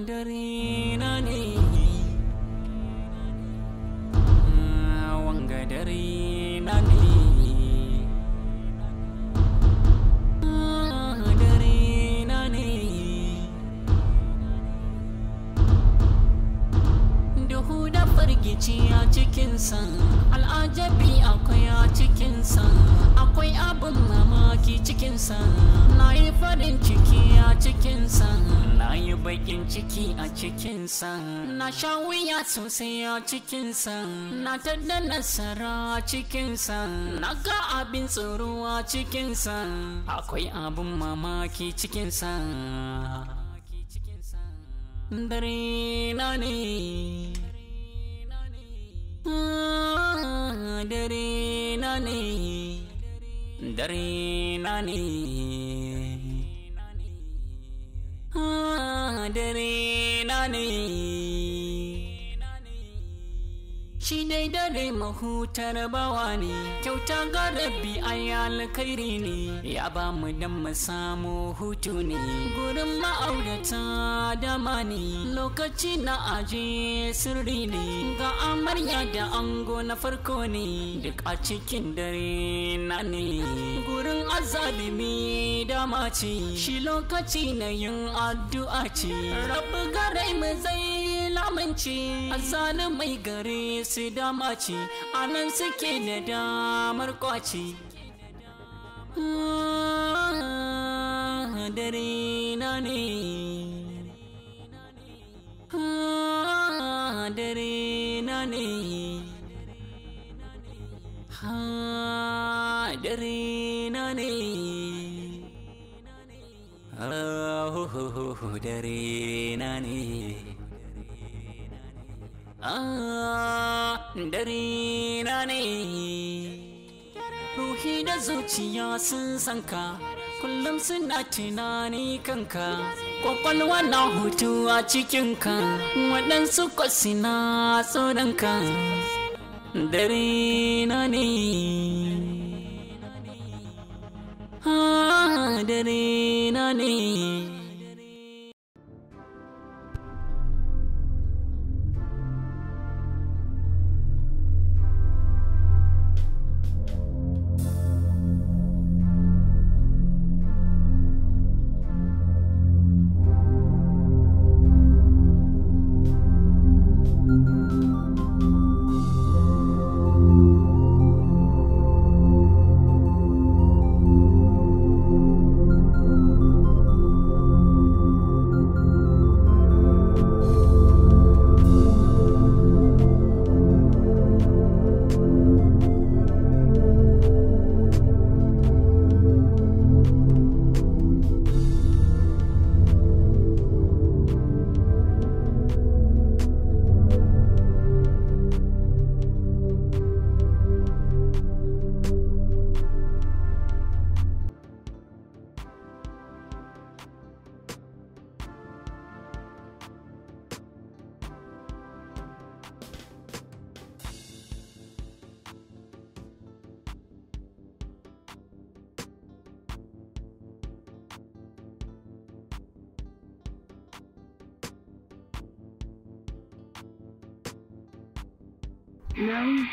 dare na ne wanga dare na ne dare na ne duhu da firgici a cikinsa al'ajabi akwai a cikinsa akwai abin mamaki cikinsa na yi farin ciki a cikinsa na yi bakin ciki a cikinsa na sha wuya sosai a cikinsa na tada nasara a cikinsa na ga abin tsoro a cikinsa akwai abin mamaki cikinsa dare na ne dare na ne dare na ne dare na ne shi dai dare mahutar bawa ne kyauta ga rabbi ai alkhairi ne ya ba mu dan mu samu hutu ne gurin ma'aurata dama ne lokaci na aje sirri ne ga amarya da ango na farko ne duk a cikin dare na ne gurin azalimi dama ce shi lokaci na yin addu'a ce rabu garai mu zai lamunci azalimai gare su dama ce anan suke da damar kwaci dare na ne dare na ne dare na ne dare na ne dare na ne ruhi da zuciya sun san ka kullum suna tunani kanka kwakwalwa na hutu a cikinka waɗansu kwasina tsoronka dare na ne dare na ne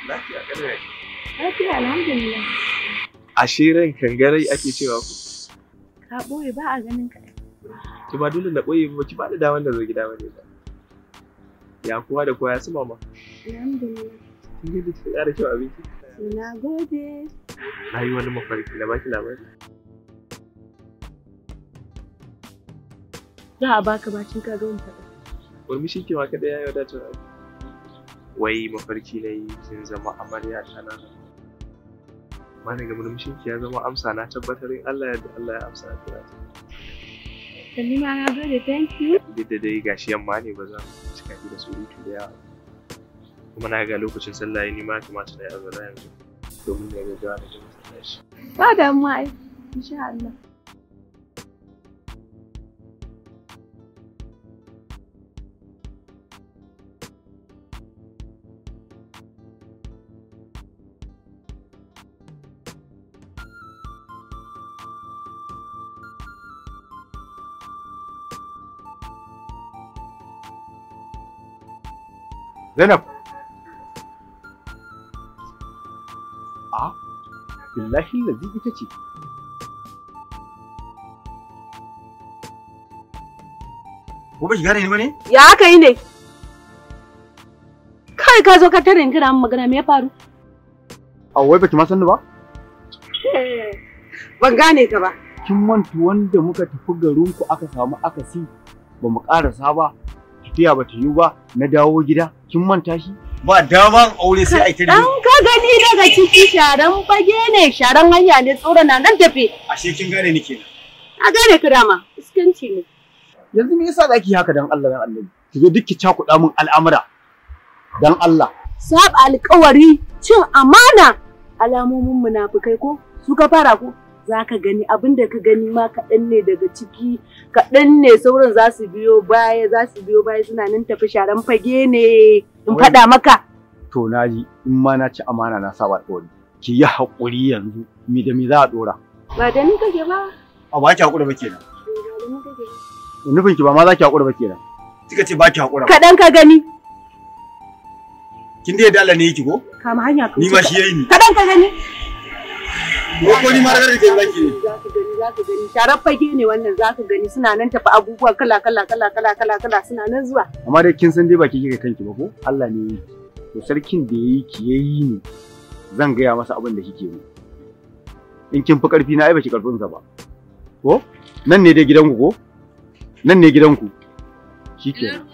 Lafiya ƙarai. Lafiya alhamdulillah. Ashe ran kangarai ake cewa ku? Ka ɓoye ba a ganin ka. Ki ba dole na ɓoye ba ki ba da damar da zo gida bane ba. Ya kowa da kowa ya su mama. Alhamdulillah. Kin ga duk ƙara kyau abinci. Na gode. Na yi wani mafarki na baki labari. Za a baka bacin ka ga faɗa. Murmushi ke ma kaɗai ya yi wadatar aiki. Wai mafarki na yi kin zama amarya ta nan. Amma daga murmushin ki ya zama amsa na tabbatar in Allah ya amsa na kira ta. Salima na gode, thank you. Duk da dai gashi yamma ne ba zan cika ki da surutu da yawa. Kuma na ga lokacin sallah ni ma kamata na yi azara yanzu domin ya gaggawa da jin masallaci. Ba damuwa ai, insha Allah. Zainab. Billahi lazi ita ce. Ko ba ki gane ni bane? Ya aka yi ne? Kai ka zo ka tare ni kana min magana me ya faru? Wai baki ma san ni ba? Ban gane ka ba. Kin manta wanda muka tafi garin ku aka samu akasi ba mu karasa ba, tafiya ba ta yi ba, na dawo gida. Kin manta shi? Ba daman aure sai ai tare. Dan ka gani daga ciki sharan fage ne, sharan hanya ne, tsoro na nan tafe. Ashe kin gane ni kenan. A gane ka dama, iskanci ne. Yanzu me yasa zaki haka dan Allah dan Annabi? Ki zo duk ki cakuɗa min al'amura. Dan Allah. Saba alƙawari, cin amana, alamomin munafukai ko su ka fara ko za ka gani abinda ka gani ma kaɗan ne daga ciki, kaɗan ne sauran za su biyo baya suna nan tafi sharan fage ne in faɗa maka. To naji in ma na ci amana na saba alƙawari. Ki yi haƙuri yanzu mi da mi za a ɗora. Ba da ni kake ba. Ba ki haƙura ba kenan. Ba da ni kake ba. Nufin ki ba ma za ki haƙura ba kenan. Kika ce ba ki haƙura. Kaɗan ka gani. Kin dai da Allah ne yake ko? Kama hanya ka. Ni ma shi yayi ni. Kaɗan ka gani. Ko ni ma da kake zaki ne. Za ka gani. Sharar fage ne wannan za ka gani suna nan tafi abubuwa kala suna nan zuwa. Amma dai kin san dai ba ki kike kanki ba ko? Allah ne yake. To sarkin da yayi ki yayi ni. Zan gaya masa abin da kike yi. In kin fi ƙarfi na ai ba ki ƙarfin sa ba. Ko? Nan ne dai gidanku ko? Nan ne gidanku. Shikenan.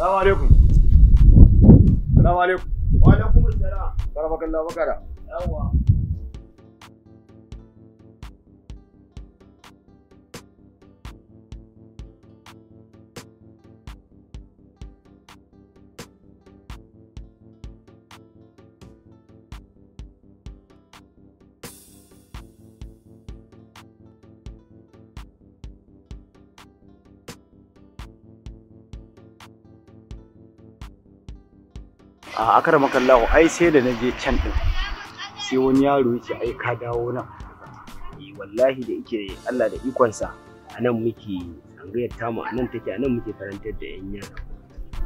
Assalamu alaikum. Assalamu alaikum. Wa alaikum assalam. Barakallahu bakara. Yawwa. A akara makallahu ai sai da naje can din sai wani yaro yace ai ka dawo nan. Wallahi da yake Allah da ikonsa anan muke tsangayar tamu anan take anan muke karantar da yan yara.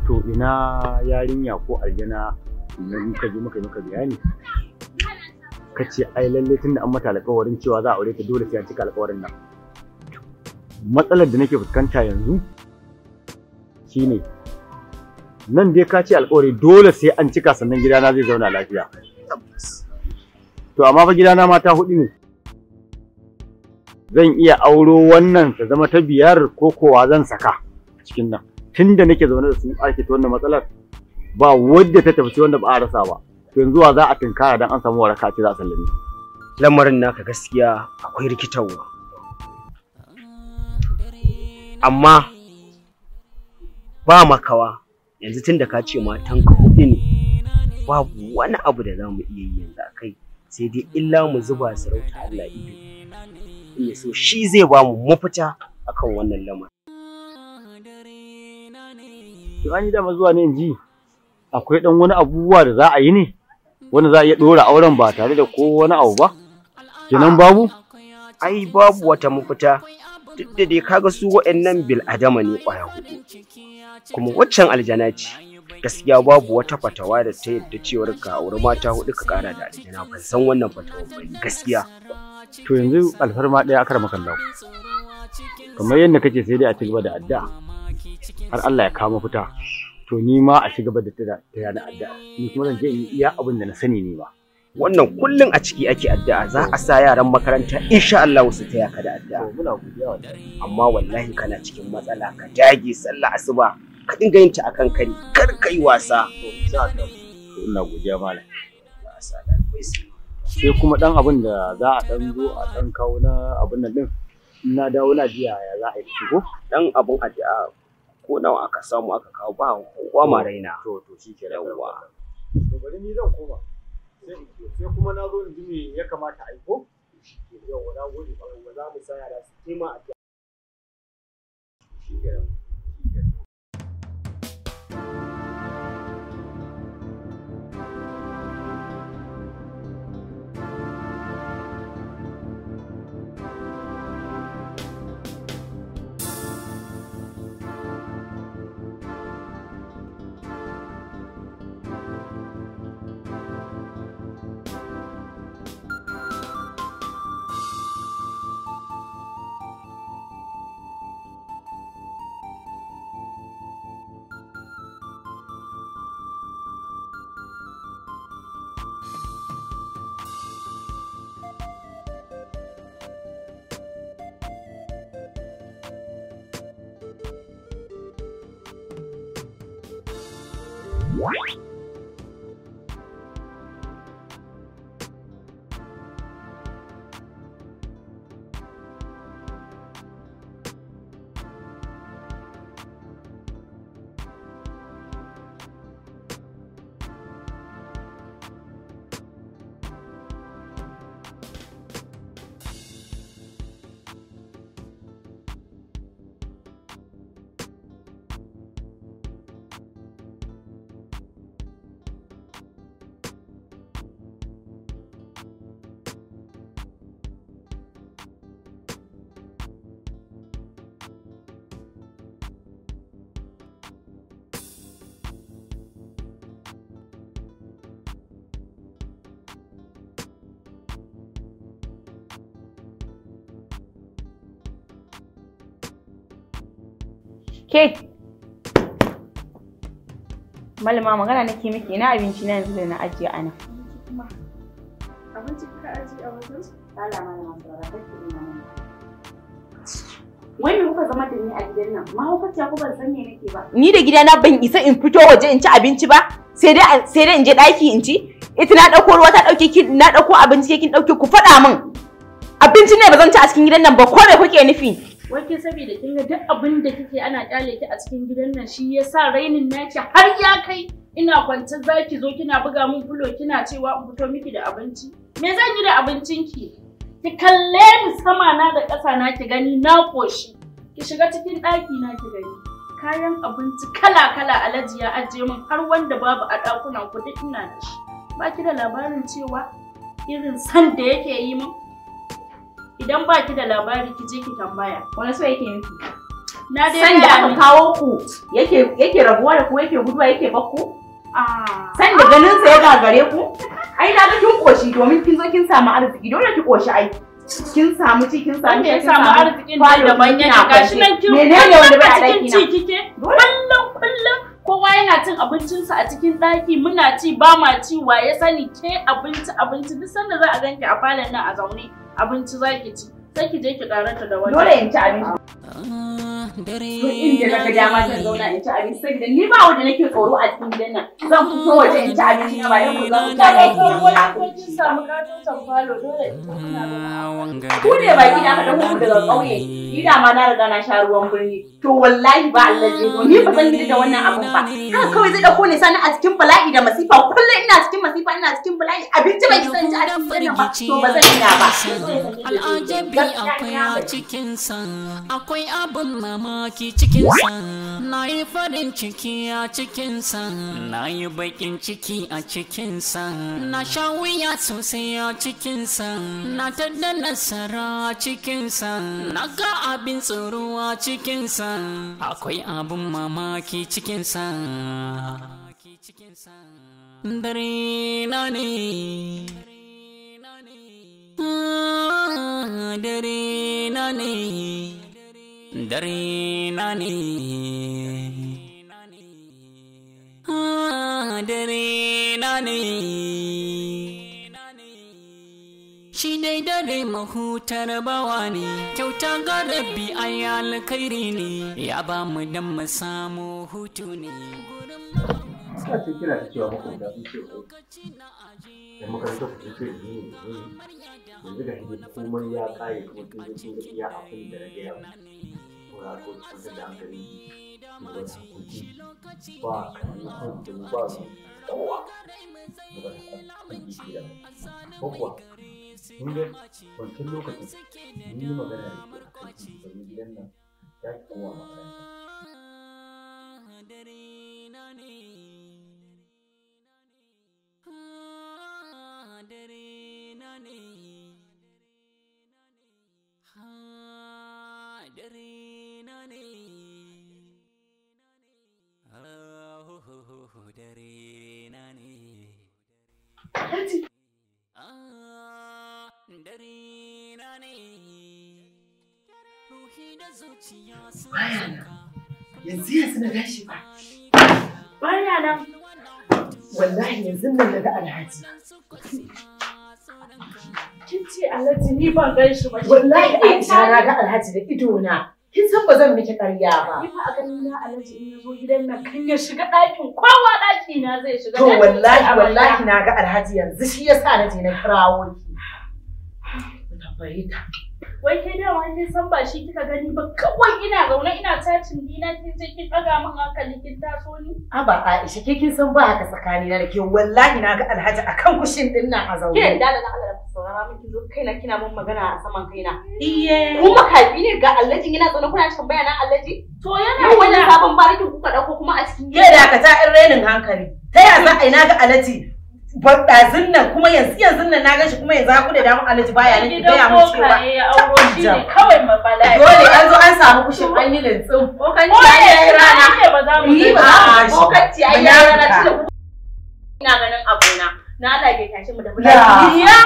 To ina yarinya ko aljana idan ka je maka bayani kace ai lalle tunda an mata alƙawarin cewa za a aure ta dole sai an cika alƙawarin nan. Matsalar da nake fuskanta yanzu shine nan dai ka ce alƙawari dole sai an cika sannan gidana zai zauna lafiya. To amma fa gidana mata hudu ne. Zan iya auro wannan ta zama ta biyar ko kowa zan saka cikin nan. Tunda nake zaune da su ake ta wannan matsalar ba wadda ta tafi wanda ba a rasa ba. To yanzu wa za a tinkara dan an samu waraka ce za a sallame. Lamarin naka gaskiya akwai rikitarwa. Amma ba makawa yanzu tun da ka ce matanka huɗu ne babu wani abu da za mu iya yi yanzu a kai sai dai illa mu zuba sarauta Allah ido in so shi zai ba mu mafita akan wannan lamarin. To an yi dama zuwa ne in ji akwai ɗan wani abubuwa da za a yi ne wanda za a iya ɗora auren ba tare da ko wani abu ba kenan babu? Ai babu wata mafita duk da dai kaga su waɗannan bil adama ne ƙwaya huɗu. Kuma waccan aljana ce gaskiya babu wata fatawa da ta yadda cewar ka auri mata hudu ka kara da aljana ban san wannan fatawa ba gaskiya. To yanzu alfarma ɗaya akar makallahu kamar yadda kake sai dai a ci gaba da addu'a har Allah ya kawo mafita to ni ma a ci gaba da ta yana addu'a ni kuma zan je in iya abin da na sani ne ba. Wannan kullun a ciki ake addu'a za a sa yaran makaranta insha Allah su taya ka da addu'a. Amma wallahi kana cikin matsala ka dage sallah asuba ka dinga yin ta akan kari kar ka yi wasa. Ina godiya malam. Sai kuma dan abin da za a dan zo a dan kawo na abin nan din na dawo na jiya ya za a yi shigo dan abun addu'a ko nawa aka samu aka kawo ba kowa ma raina. To shike da uwa. To bari ni zan koma. Sai kuma na zo in ji me ya kamata a yi ko? Yau na gode ba za mu sa yara su kima a Ke, malama magana nake miki ina abinci na yanzu da na ajiye ana. Abinci ka ajiye a wajen? Allah malama saurara kake ina nan. Wai me kuka zama da ni a gidan nan? Mahaukaciya ko ban san me nake ba. Ni da gidana ban isa in fito waje in ci abinci ba, sai dai in je daki in ci. Ita na dauko ruwa ta dauke ki, na dauko abinci kin dauke ku faɗa min. Abinci ne ba zan ci a cikin gidan nan ba, ko me kuke nufi? Wai ke saboda kin ga duk abin da kike ana kyale ki a cikin gidan nan shi yasa rainin naki har ya kai ina kwance zaki zo kina buga min fulo kina cewa in fito miki da abinci. Me zan yi da abincinki? Ki kalle ni sama na da ƙasa na ki gani na koshi. Ki shiga cikin ɗaki na ki gani. Kayan abinci kala-kala Alhaji ya ajiye min har wanda babu a ɗakunan ku duk ina da shi. Ba ki da labarin cewa irin san da yake yi min? Idan ba ki da labari ki je ki tambaya. Wani so yake miki? Na dai san da aka kawo ku yake rabuwa da ku yake guduwa yake bakku? San da ganin sa ya gagare ku? Ai na ga kin koshi domin kin zo kin samu arziki dole ki koshi ai. Kin samu ci kin samu kin samu arzikin da ban yake gashi nan kin menene wanda bai a daki na? Kike kullum kowa yana cin abincinsa a cikin daki muna ci ba ma ci wa ya sani ke abinci duk sanda za a ganki a falon nan a zaune abinci zaki ci sai ki je ki karanta da wani. Dole in ci abinci. To inda na ga dama zan zauna in ci abinci saboda ni ba wanda nake tsoro a cikin gidan nan. Zan fito waje in ci abinci na ba yau ku zan ta kai ko kin samu katon falo dole ku ne ba gida ka dauko daga kauye. Ni da ma na riga na sha ruwan birni. To wallahi ba Allah zai zo ni ba zan yi da wannan abun ba. Haka kawai zai dauko ni sani a cikin bala'i da masifa kullum ina cikin masifa ina cikin bala'i abinci bai san ci a cikin ba to ba zan ina ba. Al'ajabi akwai a cikinsa, akwai abin mamaki cikinsa, na yi farin ciki a cikinsa, na yi baƙin ciki a cikinsa, na sha wuya sosai a cikinsa, na tada nasara a cikinsa, na ga abin tsoro a cikinsa, akwai abin mamaki cikinsa. Dare na ne. Dare na ne, dare na ne, dare na ne. Shi dai dare mahutar bawa ne, kyauta ga rabbi ai alkhairi ne, ya ba mu dan mu samu hutu ne. Ina ce kina ta cewa makwabta sun ce da makarantar ku ce ne yanzu da hidin komai ya kare kuma kin zo kin ga iya abin da na gaya ba ko ya ko cikin da hankali ki ba ta kuki ba kan ko da ba su kowa ba ta kuki da ko kuwa mun ga wancan lokacin mun yi magana da ke kan gidan nan ya ki kowa makaranta yanzu na tashi ba. Baya nan. Wallahi yanzu nan na ga Alhaji. Kin ce Alhaji ni ban gan shi ba. Wallahi Aisha na ga Alhaji da ido na. Kin san ba zan miki ƙarya ba. Ni fa a ganin na Alhaji in ya zo gidan nan kan ya shiga ɗakin kowa ɗaki na zai shiga. To wallahi na ga Alhaji yanzu shi yasa na je na kirawo ki. Tambaye ta. Wai kai da wani san ba shi kika gani ba kawai ina zaune ina chatting dina kin je kin ɗaga min hankali kin taso ni. Aba Aisha ke kin san ba haka tsakani na da ke wallahi na ga Alhaji akan kushin din nan a zaune. Ke da Allah saurara miki zo kaina kina mun magana a saman kaina. Iye. Kuma kafi ne ga Alhaji yana zaune kuna tambaya na Alhaji? To yana yau wannan sabon barakin kuka dauko kuma a cikin gida. Ke da ka ta in renin hankali. Ta ya za a yi na ga Alhaji ɗazun nan kuma yanzu nan na gan shi kuma yanzu haku da damun Alhaji baya nake gaya mu cewa ya auro shi ne kawai mafala. Dole an zo an samu kushin an yi lintsin. Bokanci ai rana. Ba za mu yi ba. Bokanci ai rana ci da ina ganin abuna. Na Allah bai tashi mu da bulan. Ina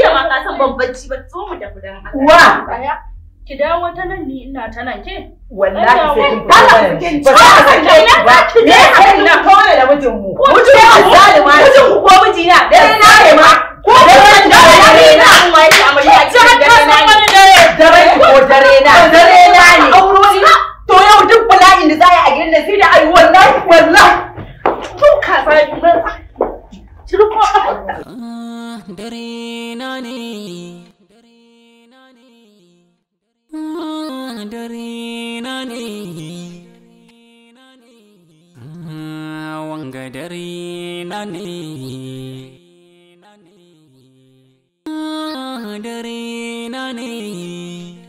ma ka san bambanci ba zo mu da bulan. Wa ki dawo ta nan ni ina ta nan ke. Wallahi sai kin fito ba za ka kai ba. Me kai na kawai da mijin mu. Mijin ku zalima mijin ku ko mijina dare na ne ma. Ko dare na ne amma yake amarya ki dare na ne. Dare ko dare na ne. Auro ni to yau duk bala'in da za a yi a gidan nan sai da ai wallahi. To ka sai dare na ne dare na ne wanga dare na ne dare na ne